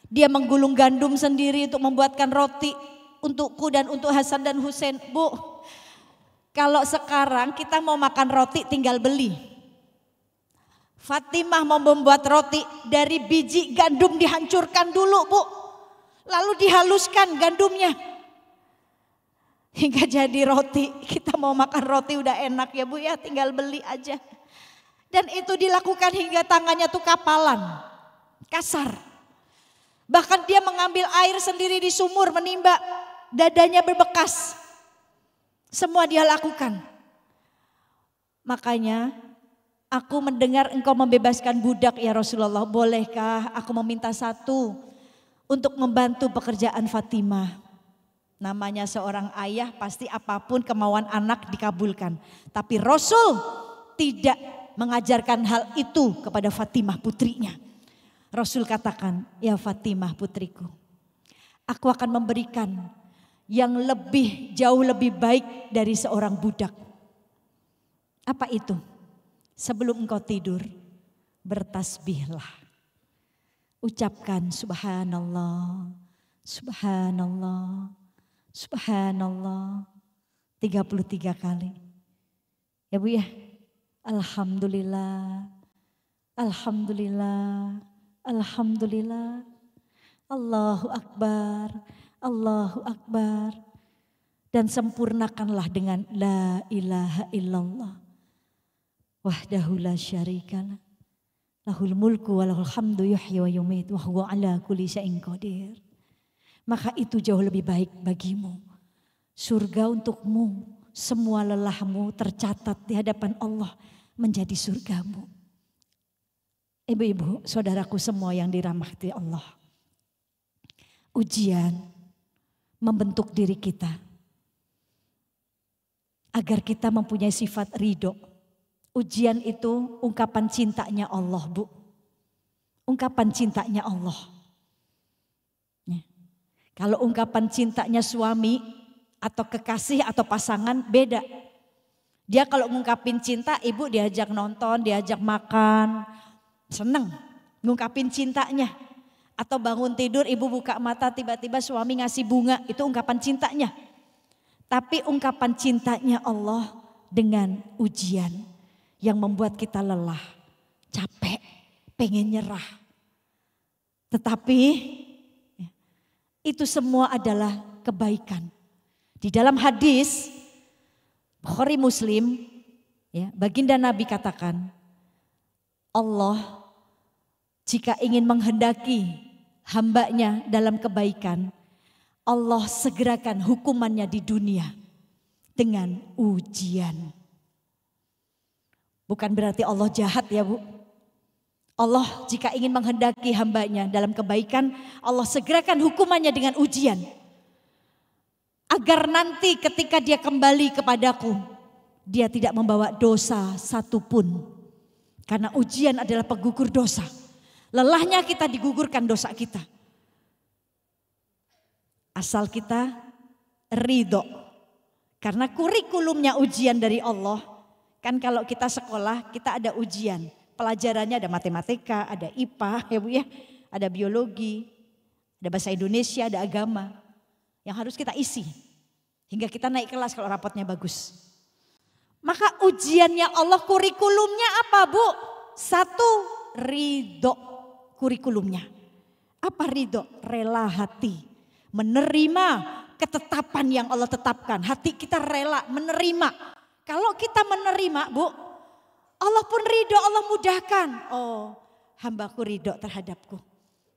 Dia menggulung gandum sendiri untuk membuatkan roti untukku dan untuk Hasan dan Husain. Bu, kalau sekarang kita mau makan roti tinggal beli. Fatimah mau membuat roti dari biji gandum dihancurkan dulu, Bu. Lalu dihaluskan gandumnya. Hingga jadi roti. Kita mau makan roti udah enak ya Bu ya, tinggal beli aja. Dan itu dilakukan hingga tangannya tuh kapalan. Kasar. Bahkan dia mengambil air sendiri di sumur menimba. Dadanya berbekas. Semua dia lakukan. Makanya aku mendengar engkau membebaskan budak ya Rasulullah. Bolehkah aku meminta satu untuk membantu pekerjaan Fatimah? Namanya seorang ayah pasti apapun kemauan anak dikabulkan. Tapi Rasul tidak mengajarkan hal itu kepada Fatimah putrinya. Rasul katakan, ya Fatimah putriku, aku akan memberikan yang jauh lebih baik dari seorang budak. Apa itu? Sebelum engkau tidur, bertasbihlah. Ucapkan subhanallah, subhanallah, subhanallah 33 kali. Ya Bu ya, alhamdulillah, alhamdulillah, alhamdulillah, Allahu Akbar, Allahu Akbar. Dan sempurnakanlah dengan la ilaha illallah. Wahdahu la syarikalah. Lahul mulku wa lahul hamdu yuhyi wa yumit wa huwa ala kulli syai'in qadir. Maka itu jauh lebih baik bagimu. Surga untukmu, semua lelahmu tercatat di hadapan Allah menjadi surgamu. Ibu-ibu, saudaraku semua yang dirahmati Allah. Ujian membentuk diri kita agar kita mempunyai sifat ridho. Ujian itu ungkapan cintanya Allah, Bu. Ungkapan cintanya Allah. Ya. Kalau ungkapan cintanya suami atau kekasih atau pasangan beda. Dia kalau ngungkapin cinta, ibu diajak nonton, diajak makan, seneng ngungkapin cintanya. Atau bangun tidur, ibu buka mata tiba-tiba suami ngasih bunga, itu ungkapan cintanya. Tapi ungkapan cintanya Allah dengan ujian yang membuat kita lelah, capek, pengen nyerah. Tetapi itu semua adalah kebaikan. Di dalam hadis Bukhari Muslim, ya, baginda Nabi katakan, Allah jika ingin menghendaki hambanya dalam kebaikan, Allah segerakan hukumannya di dunia dengan ujian. Bukan berarti Allah jahat ya Bu. Allah jika ingin menghendaki hambanya dalam kebaikan, Allah segerakan hukumannya dengan ujian. Agar nanti ketika dia kembali kepadaku, dia tidak membawa dosa satupun. Karena ujian adalah penggugur dosa. Lelahnya kita digugurkan dosa kita. Asal kita ridho. Karena kurikulumnya ujian dari Allah. Kan kalau kita sekolah kita ada ujian. Pelajarannya ada matematika, ada IPA ya Bu ya. Ada biologi, ada bahasa Indonesia, ada agama. Yang harus kita isi. Hingga kita naik kelas kalau rapotnya bagus. Maka ujiannya Allah kurikulumnya apa Bu? Satu, ridho kurikulumnya. Apa ridho? Rela hati. Menerima ketetapan yang Allah tetapkan. Hati kita rela menerima. Kalau kita menerima Bu, Allah pun ridho, Allah mudahkan. Oh, hambaku ridho terhadapku.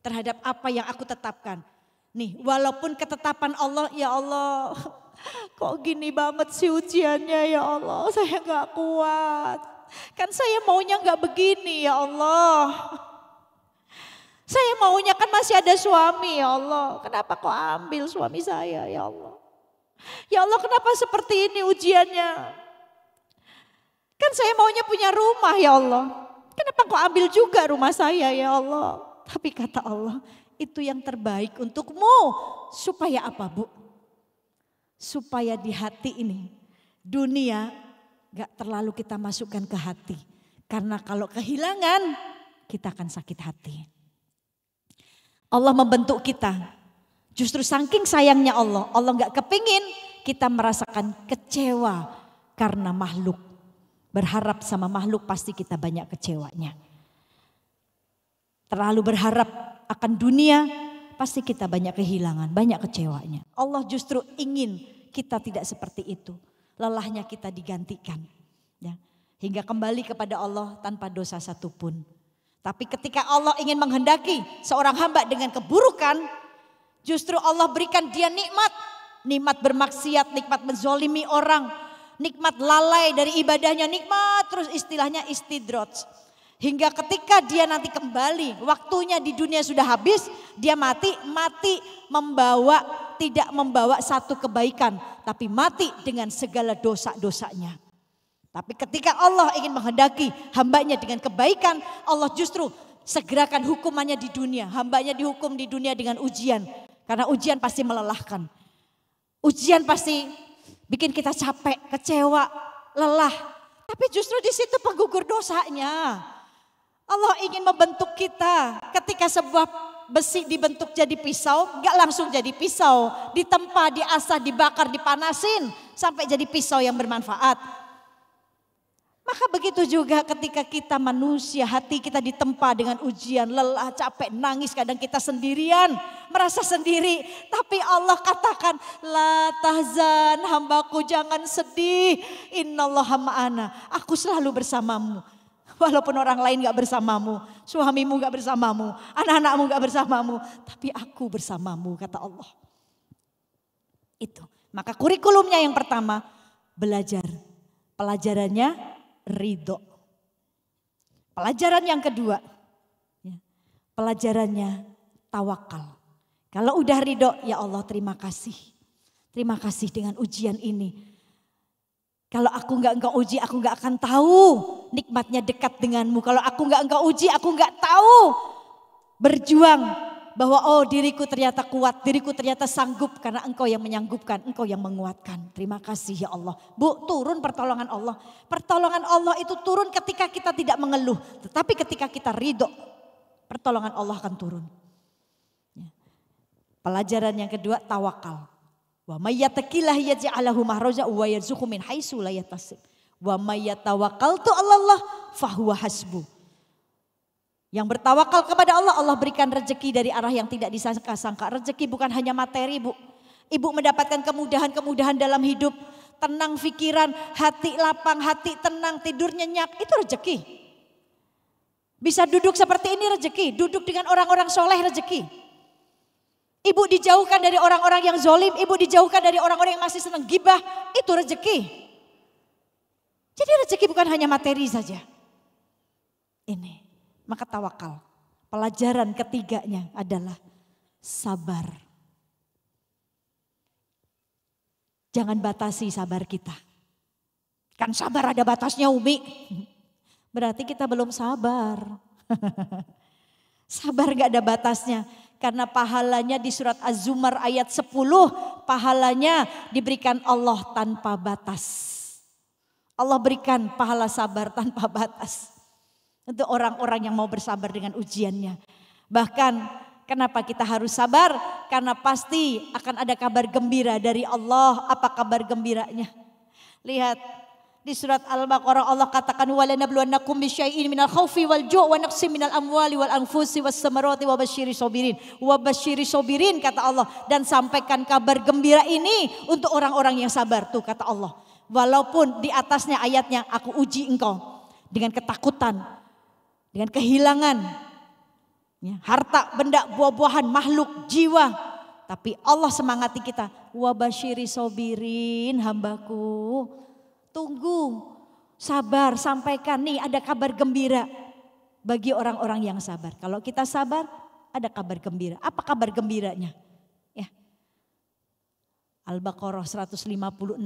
Terhadap apa yang aku tetapkan. Nih, walaupun ketetapan Allah, ya Allah, kok gini banget sih ujiannya ya Allah, saya gak kuat. Kan saya maunya gak begini ya Allah. Saya maunya kan masih ada suami ya Allah. Kenapa kok ambil suami saya ya Allah. Ya Allah kenapa seperti ini ujiannya. Kan saya maunya punya rumah ya Allah. Kenapa kok ambil juga rumah saya ya Allah. Tapi kata Allah itu yang terbaik untukmu. Supaya apa Bu? Supaya di hati ini dunia gak terlalu kita masukkan ke hati. Karena kalau kehilangan kita akan sakit hati. Allah membentuk kita. Justru saking sayangnya Allah. Allah gak kepingin kita merasakan kecewa karena makhluk. Berharap sama makhluk pasti kita banyak kecewanya. Terlalu berharap akan dunia pasti kita banyak kehilangan, banyak kecewanya. Allah justru ingin kita tidak seperti itu. Lelahnya kita digantikan. Ya. Hingga kembali kepada Allah tanpa dosa satupun. Tapi ketika Allah ingin menghendaki seorang hamba dengan keburukan, justru Allah berikan dia nikmat. Nikmat bermaksiat, nikmat menzolimi orang. Nikmat lalai dari ibadahnya, nikmat terus istilahnya istidraj. Hingga ketika dia nanti kembali, waktunya di dunia sudah habis, dia mati membawa, tidak membawa satu kebaikan. Tapi mati dengan segala dosa-dosanya. Tapi ketika Allah ingin menghendaki hambanya dengan kebaikan, Allah justru segerakan hukumannya di dunia. Hambanya dihukum di dunia dengan ujian. Karena ujian pasti melelahkan. Ujian pasti bikin kita capek, kecewa, lelah. Tapi justru di situ penggugur dosanya. Allah ingin membentuk kita. Ketika sebuah besi dibentuk jadi pisau, gak langsung jadi pisau. Ditempa, diasah, dibakar, dipanasin. Sampai jadi pisau yang bermanfaat. Maka begitu juga ketika kita manusia, hati kita ditempa dengan ujian, lelah, capek, nangis, kadang kita sendirian, merasa sendiri. Tapi Allah katakan, la tahzan, hambaku jangan sedih, innallaha ma'ana, aku selalu bersamamu. Walaupun orang lain gak bersamamu, suamimu gak bersamamu, anak-anakmu gak bersamamu, tapi aku bersamamu, kata Allah. Itu, maka kurikulumnya yang pertama, belajar. Pelajarannya ridho. Pelajaran yang kedua, ya, pelajarannya tawakal. Kalau udah ridho, ya Allah terima kasih. Terima kasih dengan ujian ini. Kalau aku nggak engkau uji, aku nggak akan tahu nikmatnya dekat denganmu. Kalau aku nggak engkau uji, aku nggak tahu berjuang. Bahwa oh diriku ternyata kuat, diriku ternyata sanggup karena engkau yang menyanggupkan, engkau yang menguatkan. Terima kasih ya Allah. Bu, turun pertolongan Allah. Pertolongan Allah itu turun ketika kita tidak mengeluh. Tetapi ketika kita ridho, pertolongan Allah akan turun. Ya. Pelajaran yang kedua, tawakal. Wa may yattaqillah yaj'alhu mahraja wa yarzuqhu min haitsu la yahtasib. Wa may yatawakkaltu 'alallah fahuwa hasbuh. Yang bertawakal kepada Allah, Allah berikan rezeki dari arah yang tidak disangka-sangka. Rezeki bukan hanya materi, Bu. Ibu mendapatkan kemudahan-kemudahan dalam hidup. Tenang pikiran, hati lapang, hati tenang, tidur nyenyak. Itu rezeki. Bisa duduk seperti ini rezeki. Duduk dengan orang-orang soleh rezeki. Ibu dijauhkan dari orang-orang yang zolim. Ibu dijauhkan dari orang-orang yang masih senang gibah. Itu rezeki. Jadi rezeki bukan hanya materi saja. Ini. maka tawakal. Pelajaran ketiganya adalah sabar. Jangan batasi sabar kita. Kan sabar ada batasnya, Umi. Berarti kita belum sabar. Sabar gak ada batasnya. Karena pahalanya di surat Az-Zumar ayat 10. Pahalanya diberikan Allah tanpa batas. Allah berikan pahala sabar tanpa batas. Untuk orang-orang yang mau bersabar dengan ujiannya. Bahkan kenapa kita harus sabar? Karena pasti akan ada kabar gembira dari Allah. Apa kabar gembiranya? Lihat di surat Al-Baqarah Allah katakan walanabluwannakum bisyai'in minal khaufi wal ju' wa naqsim minal amwali wal anfusi was samarati wa basyiri sabirin. Wa basyiri sabirin kata Allah, dan sampaikan kabar gembira ini untuk orang-orang yang sabar tuh kata Allah. Walaupun di atasnya ayatnya aku uji engkau dengan ketakutan, dengan kehilangan ya, harta, benda, buah-buahan, makhluk, jiwa. Tapi Allah semangati kita. Wa basyiri sabirin hambaku. Tunggu, sabar, sampaikan nih ada kabar gembira bagi orang-orang yang sabar. Kalau kita sabar ada kabar gembira. Apa kabar gembiranya? Ya. Al-Baqarah 156, 157.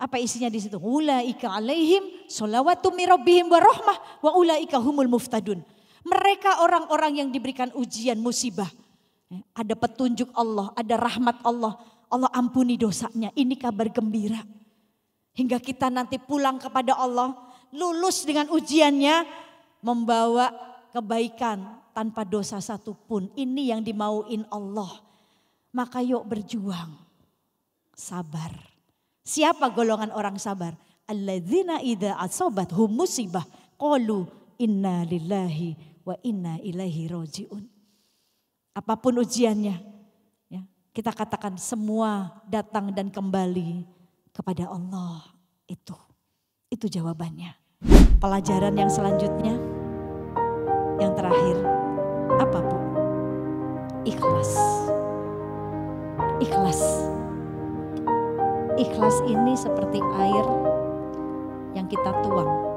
Apa isinya di situ? Ulaika alaihim sholawatu mir rabbihim wa rahmah wa ulaika humul muftadun. Mereka orang-orang yang diberikan ujian musibah. Ada petunjuk Allah, ada rahmat Allah. Allah ampuni dosanya. Ini kabar gembira. Hingga kita nanti pulang kepada Allah, lulus dengan ujiannya, membawa kebaikan tanpa dosa satupun. Ini yang dimauin Allah. Maka yuk berjuang. Sabar. Siapa golongan orang sabar? Alladzina idza asabathum musibah qalu inna lillahi wa inna ilaihi rajiun. Apapun ujiannya, ya, kita katakan semua datang dan kembali kepada Allah. Itu jawabannya. Pelajaran yang selanjutnya, yang terakhir, apa Bu? Ikhlas. Ikhlas. Ikhlas ini seperti air yang kita tuang